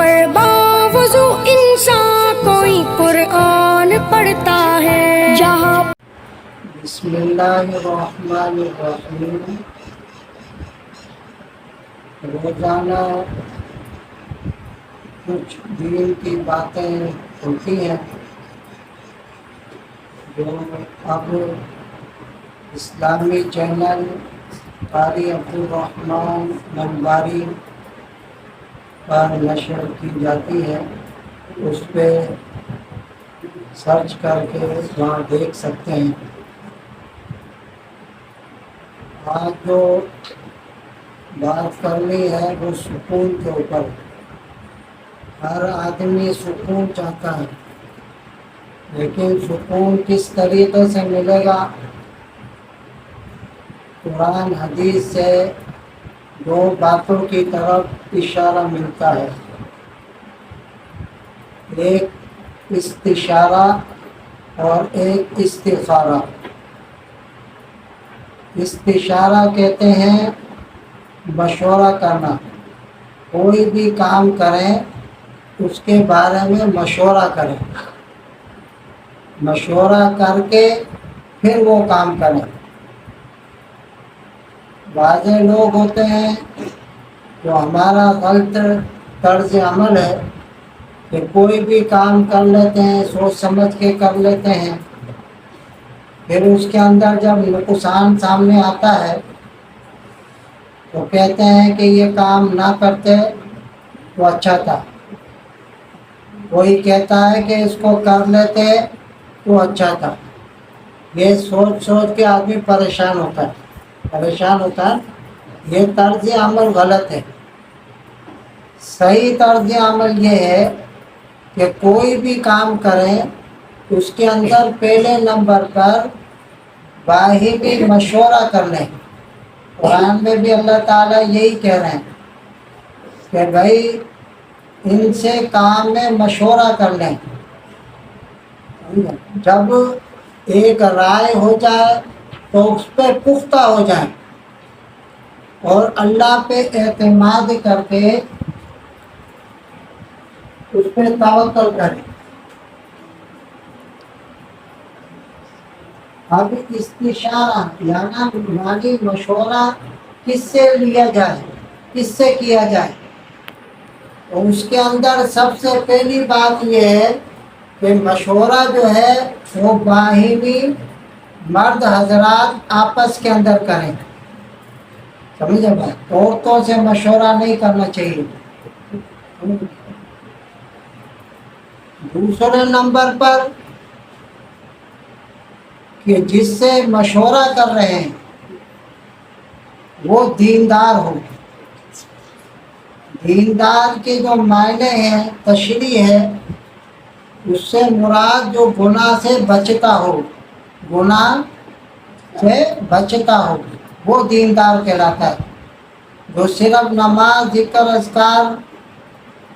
پر باوضو انسان کوئی قرآن پڑھتا ہے، جہاں بسم اللہ الرحمن الرحیم۔ روزانہ کچھ دین کی باتیں ہوتی ہیں جو اب اسلامی چینل قاری عبدالرحمن منباری پر نشر کی جاتی ہے، اس پہ سرچ کر کے وہاں دیکھ سکتے ہیں۔ آج جو بات کرنی ہے وہ سکون کے اوپر۔ ہر آدمی سکون چاہتا ہے، لیکن سکون کس طریقے سے ملے گا؟ قرآن حدیث سے دو باتوں کی طرف اشارہ ملتا ہے، ایک استشارہ اور ایک استخارہ۔ استشارہ کہتے ہیں مشورہ کرنا، کوئی بھی کام کریں اس کے بارے میں مشورہ کریں، مشورہ کر کے پھر وہ کام کریں۔ بعض لوگ ہوتے ہیں جو ہمارا غلط طرز عمل ہے کہ کوئی بھی کام کر لیتے ہیں، سوچ سمجھ کے کر لیتے ہیں، پھر اس کے اندر جب نقصان سامنے آتا ہے تو کہتے ہیں کہ یہ کام نہ کرتے تو اچھا تھا، کوئی کہتا ہے کہ اس کو کر لیتے تو اچھا تھا۔ یہ سوچ سوچ کے آدمی پریشان ہوتا ہے۔ یہ طرز عمل غلط ہے۔ صحیح طرز عمل یہ ہے کہ کوئی بھی کام کریں اس کے اندر پہلے نمبر پر باہمی مشورہ کر لیں۔ قرآن میں بھی اللہ تعالیٰ یہی کہہ رہے ہیں کہ بھائی ان سے کام میں مشورہ کر لیں۔ جب ایک رائے ہو جائے تو اس پہ پختہ ہو جائیں اور اللہ پہ اعتماد کر کے اس پہ توکل کریں۔ اب استشارہ یعنی مشورہ کس سے لیا جائے، کس سے کیا جائے؟ اور اس کے اندر سب سے پہلی بات یہ ہے کہ مشورہ جو ہے وہ باہمی مرد حضرات آپس کے اندر کریں۔ سمجھے بھائی؟ عورتوں سے مشورہ نہیں کرنا چاہیے۔ دوسرے نمبر پر کہ جس سے مشورہ کر رہے ہیں وہ دیندار ہو۔ دیندار کے جو معنی ہیں، تشریح ہے، اس سے مراد جو گناہ سے بچتا ہو، گناہ سے بچتا ہو، وہ دیندار کہلاتا ہے۔ جو صرف نماز، ذکر، اذکار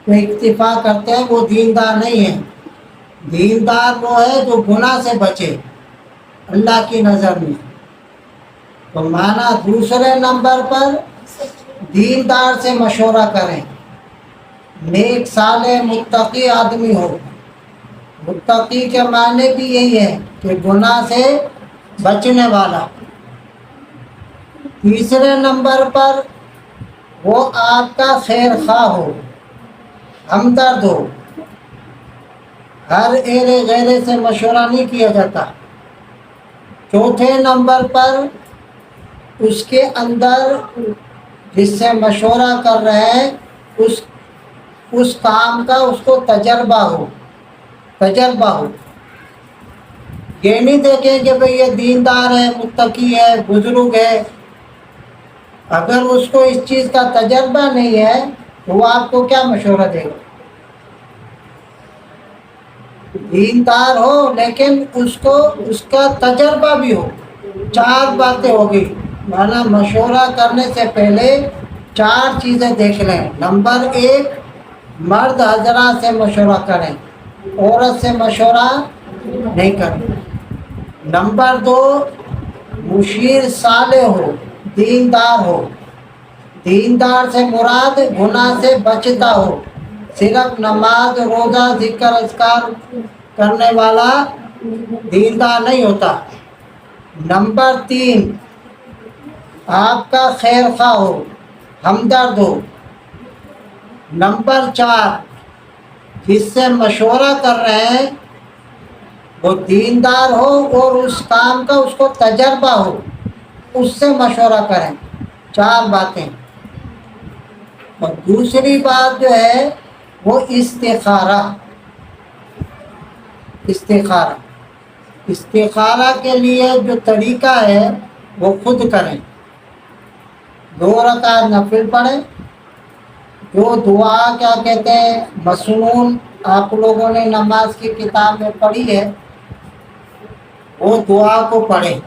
پہ اکتفا کرتے ہیں وہ دیندار نہیں ہے۔ دیندار وہ ہے جو گناہ سے بچے اللہ کی نظر میں۔ تو معنی دوسرے نمبر پر دیندار سے مشورہ کریں، نیک صالح متقی آدمی ہو۔ متقی کے معنی بھی یہی ہے کہ گناہ سے بچنے والا۔ تیسرے نمبر پر وہ آپ کا خیر خواہ ہو، ہمدرد ہو۔ ہر ایرے غیرے سے مشورہ نہیں کیا جاتا۔ چوتھے نمبر پر اس کے اندر جس سے مشورہ کر رہے ہیں اس کام کا اس کو تجربہ ہو۔ یہ نہیں دیکھیں کہ بھئی یہ دیندار ہے، متقی ہے، بزرگ ہے۔ اگر اس کو اس چیز کا تجربہ نہیں ہے تو وہ آپ کو کیا مشورہ دے گا؟ دیندار ہو لیکن اس کو اس کا تجربہ بھی ہو۔ چار باتیں ہوگی، مانا مشورہ کرنے سے پہلے چار چیزیں دیکھ لیں۔ نمبر ایک، مرد حضرات سے مشورہ کریں، عورت سے مشورہ نہیں کریں۔ نمبر دو، مشیر صالح ہو، دیندار ہو۔ دیندار سے مراد گناہ سے بچتا ہو، सिर्फ नमाज रोज़ा जिक्र अज़कार करने वाला दीनदार नहीं होता। नंबर 3, आपका खैर खा हो, हमदर्द हो। नंबर 4, जिससे मशवरा कर रहे हैं वो दीनदार हो और उस काम का उसको तजर्बा हो, उससे मशवरा करें। 4 बातें। और दूसरी बात जो है वो इस्तिखारा। इस्तिखारा इस्तिखारा के लिए जो तरीका है वो खुद करें। 2 रकात नफिल पढ़ें। जो दुआ क्या कहते हैं मसनून आप लोगों ने नमाज की किताब में पढ़ी है, वो दुआ को पढ़ें।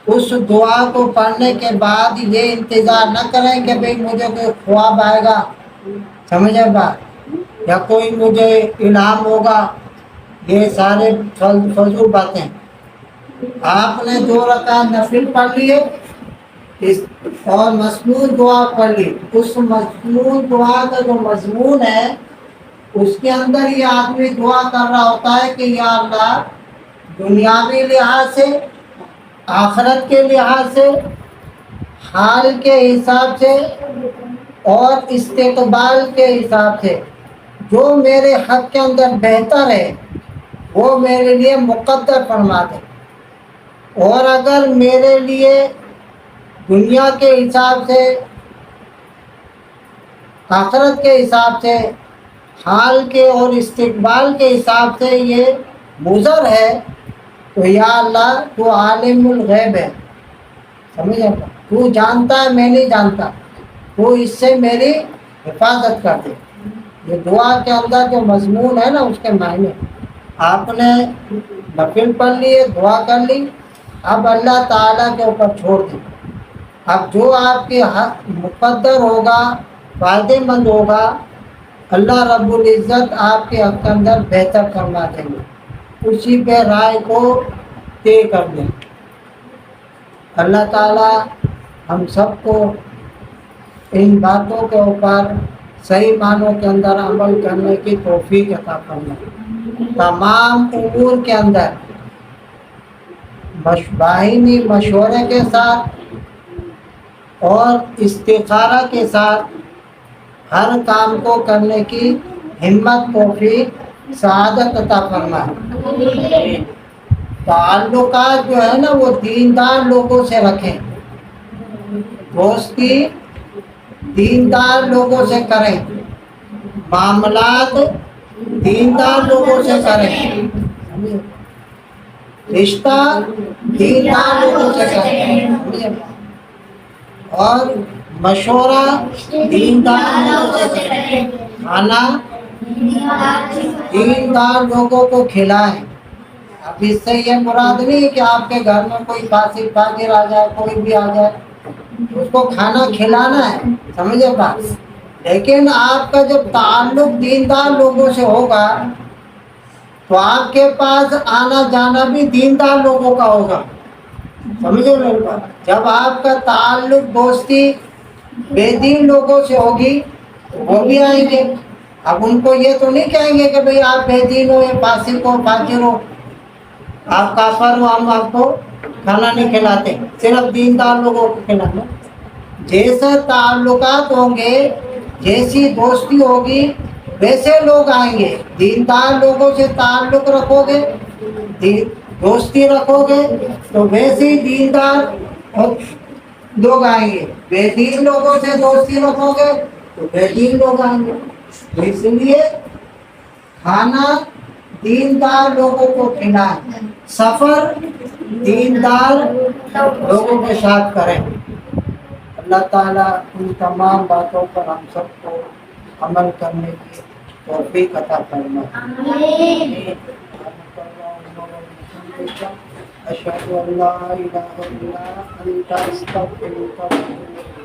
उस दुआ को पढ़ने के बाद ये इंतज़ार न करें कि भाई मुझे कोई ख्वाब आएगा, समझे बात, या कोई मुझे इनाम होगा। ये सारे फजूल बातें। आपने 2 रकात नफिल पढ़ लिए और मसनून दुआ पढ़ ली। उस मसनून दुआ का जो मजमून है उसके अंदर ये आदमी दुआ कर रहा होता है कि या अल्लाह, दुनियावी लिहाज से, आखिरत के लिहाज से, हाल के हिसाब से और इस्तेक़बाल के हिसाब से जो मेरे हक़ के अंदर बेहतर है वो मेरे लिए मुक़द्दर फरमा दे। और अगर मेरे लिए दुनिया के हिसाब से, आखिरत के हिसाब से, हाल के और इस्तिक़बाल के हिसाब से ये मुज़र है तो या अल्लाह तू आलिमुल गैब है, समझे, तू जानता है मैं नहीं जानता, तो इससे मेरी हिफाजत कर दे। ये दुआ के अंदर जो मजमून है ना उसके मायने। आपने नफिल पढ़ लिए, दुआ कर ली, अब अल्लाह ताला के ऊपर छोड़ दी। अब जो आपके हक मुक़द्दर होगा, फ़ायदेमंद होगा, अल्लाह रब्बुल इज़्ज़त आपके हक के अंदर बेहतर फरमा देंगे, उसी पे राय को तय कर दें। अल्लाह ताला हम सबको इन बातों के ऊपर सही मानों के अंदर अमल करने की तौफीक अता फरमाए। तमाम उमूर के अंदर बाहिनी मशवरे के साथ और इस्तिखारा के साथ हर काम को करने की हिम्मत, तौफीक, सआदत अता फरमाए। ताल्लुकात जो है ना वो दीनदार लोगों से रखें, दोस्ती दीनदार लोगों से करें, मामलात दीनदार लोगों से करें, रिश्ता दीनदार लोगों से करें, और मशवरा दीनदार लोगों से करें, खाना दीनदार लोगों को खिलाएं। अब इससे ये मुराद नहीं कि आपके घर में कोई फासिक फाजिर आ जाए, कोई भी आ जाए, उसको खाना खिलाना है, समझे बात। लेकिन आपका जब ताल्लुक दीनदार लोगों से होगा तो आपके पास आना जाना भी दीनदार लोगों का होगा, समझे मेरी बात। जब आपका ताल्लुक दोस्ती बेदीन लोगों से होगी तो वो भी आएंगे। अब उनको ये तो नहीं कहेंगे कि भाई आप बेदीन हो, या फासिक हो, फाजिर हो, आप काफर हो, हम आपको खाना नहीं खिलाते, सिर्फ दीनदार लोगों को खिलाना। जैसे ताल्लुकात होंगे, जैसी दोस्ती होगी, वैसे लोग आएंगे। दीनदार लोगों से ताल्लुक रखोगे, दोस्ती रखोगे तो वैसे ही दीनदार लोग आएंगे। बेदीन लोगों से दोस्ती रखोगे तो बेदीन लोग आएंगे। तो इसलिए खाना दीनदार लोगों को खिलाएं, सफर दीनदार लोगों के साथ करें। अल्लाह ताला उन तमाम बातों पर हम सबको अमल करने की तौफीक अता फरमाए। अशहदु अल्ला इलाहा इल्ला अंता अस्तगफिरुका व अतूबु इलैक।